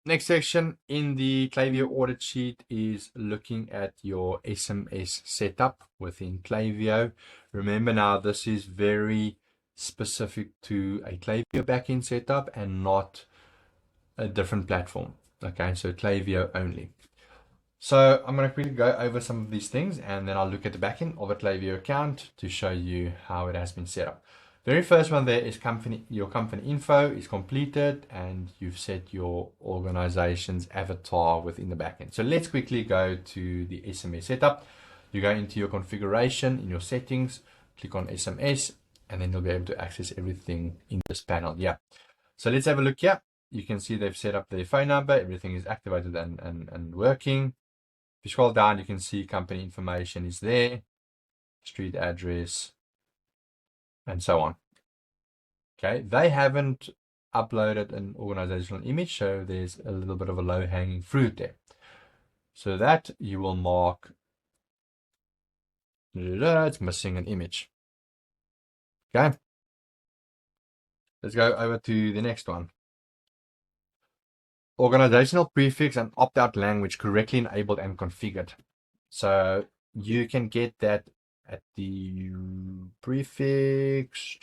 Next section in the Klaviyo audit sheet is looking at your SMS setup within Klaviyo. Remember now, this is very specific to a Klaviyo backend setup and not a different platform. Okay, so Klaviyo only. So I'm going to quickly go over some of these things and then I'll look at the backend of a Klaviyo account to show you how it has been set up. Very first one there is your company info is completed and you've set your organization's avatar within the backend. So let's quickly go to the SMS setup. You go into your configuration in your settings, click on SMS, and then you'll be able to access everything in this panel. Yeah. So let's have a look here. You can see they've set up their phone number. Everything is activated and working. If you scroll down, you can see company information is there, street address, and so on. Okay, they haven't uploaded an organizational image, so there's a little bit of a low-hanging fruit there. So that you will mark, it's missing an image. Okay, let's go over to the next one. Organizational prefix and opt-out language correctly enabled and configured. So you can get that at the prefix.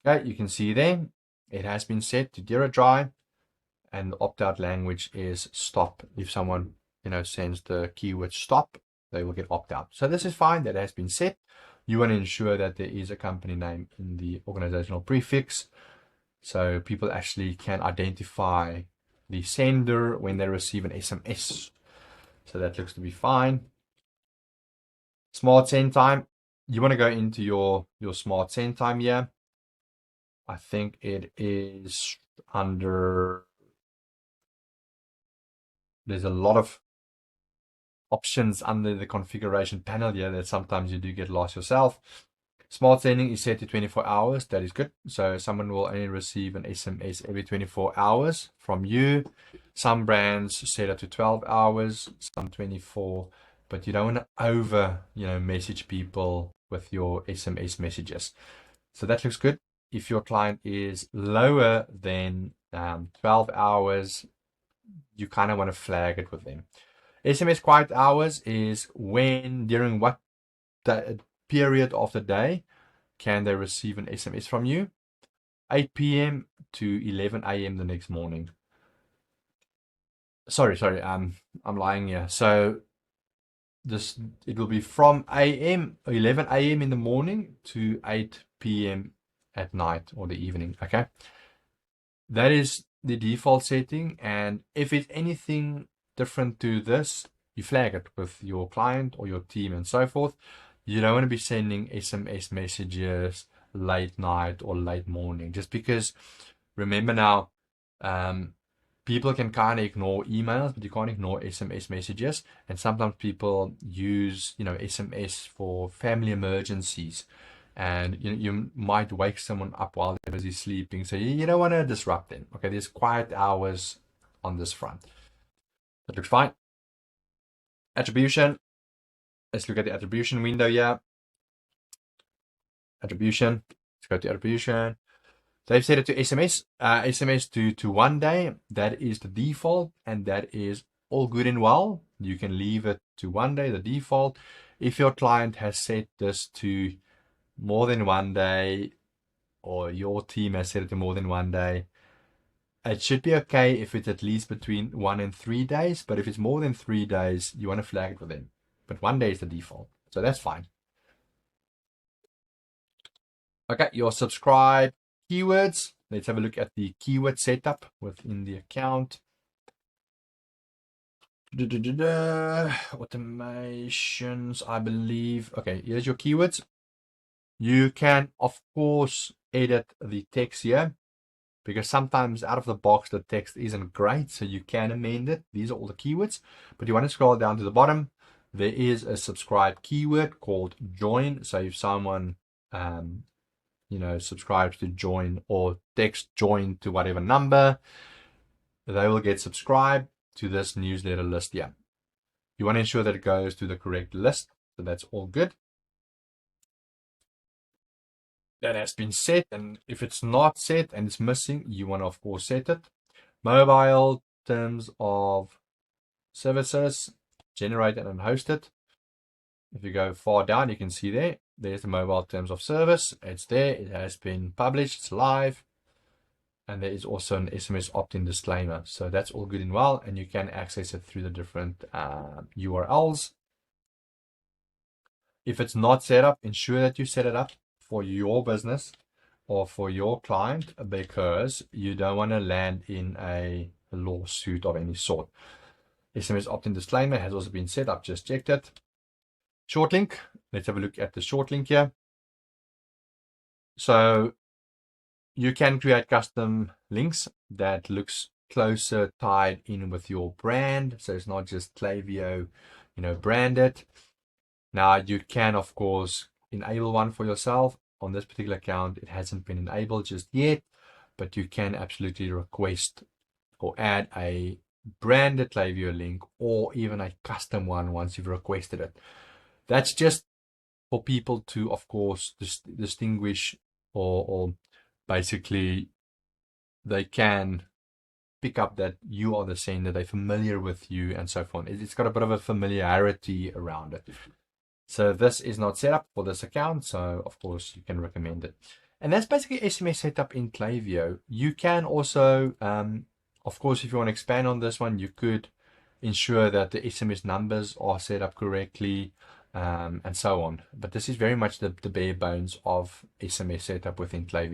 Okay, you can see there, it has been set to zero dry and the opt-out language is stop. If someone, sends the keyword stop, they will get opt-out. So this is fine, that has been set. You want to ensure that there is a company name in the organizational prefix so people actually can identify the sender when they receive an SMS. So that looks to be fine. Smart send time. You want to go into your smart send time here. I think it is under, there's a lot of options under the configuration panel here that sometimes you do get lost yourself. Smart sending is set to 24 hours. That is good. So someone will only receive an SMS every 24 hours from you. Some brands set it to 12 hours, some 24, but you don't want to over, message people with your SMS messages. So that looks good. If your client is lower than 12 hours, you kind of want to flag it with them. SMS quiet hours is when, during what period of the day can they receive an SMS from you? 8 p.m. to 11 a.m. the next morning. Sorry, I'm lying here. So it will be from 11 a.m. in the morning to 8 p.m. at night or the evening. Okay, that is the default setting, and if it's anything different to this, you flag it with your client or your team and so forth. You don't want to be sending SMS messages late night or late morning, just because, remember now, people can kind of ignore emails, but you can't ignore SMS messages. And sometimes people use, SMS for family emergencies. And you might wake someone up while they're busy sleeping. So you don't want to disrupt them. Okay, there's quiet hours on this front. That looks fine. Attribution. Let's look at the attribution window here. Attribution. Let's go to attribution. They've set it to SMS. SMS to 1 day. That is the default, and that is all good and well. You can leave it to 1 day, the default. If your client has set this to more than 1 day, or your team has set it to more than 1 day, it should be okay if it's at least between 1 and 3 days. But if it's more than 3 days, you want to flag it with them. But 1 day is the default, so that's fine. Okay, your subscribe keywords. Let's have a look at the keyword setup within the account. Automations, I believe. Okay, here's your keywords. You can, of course, edit the text here, because sometimes out of the box the text isn't great, so you can amend it. These are all the keywords, but you want to scroll down to the bottom. There is a subscribe keyword called join. So if someone subscribes to join or text join to whatever number, they will get subscribed to this newsletter list here. You want to ensure that it goes to the correct list, so that's all good. that has been set, and if it's not set and it's missing, you want to of course set it. Mobile terms of services, generated and hosted. If you go far down, you can see there's the mobile terms of service. It's there, it has been published, it's live, and there is also an SMS opt-in disclaimer. So that's all good and well, and you can access it through the different URLs. If it's not set up, ensure that you set it up for your business or for your client, because you don't want to land in a lawsuit of any sort. SMS opt-in disclaimer has also been set up, just checked it. Short link, let's have a look at the short link here. So you can create custom links that looks closer tied in with your brand. So it's not just Klaviyo, branded. Now you can of course enable one for yourself. On this particular account, it hasn't been enabled just yet, but you can absolutely request or add a branded Klaviyo link or even a custom one once you've requested it. That's just for people to, of course, distinguish or basically they can pick up that you are the sender, they're familiar with you and so forth. It's got a bit of a familiarity around it. So this is not set up for this account, so of course you can recommend it. And that's basically SMS setup in Klaviyo. You can also, of course, if you want to expand on this one, you could ensure that the SMS numbers are set up correctly, and so on. But this is very much the bare bones of SMS setup within Klaviyo.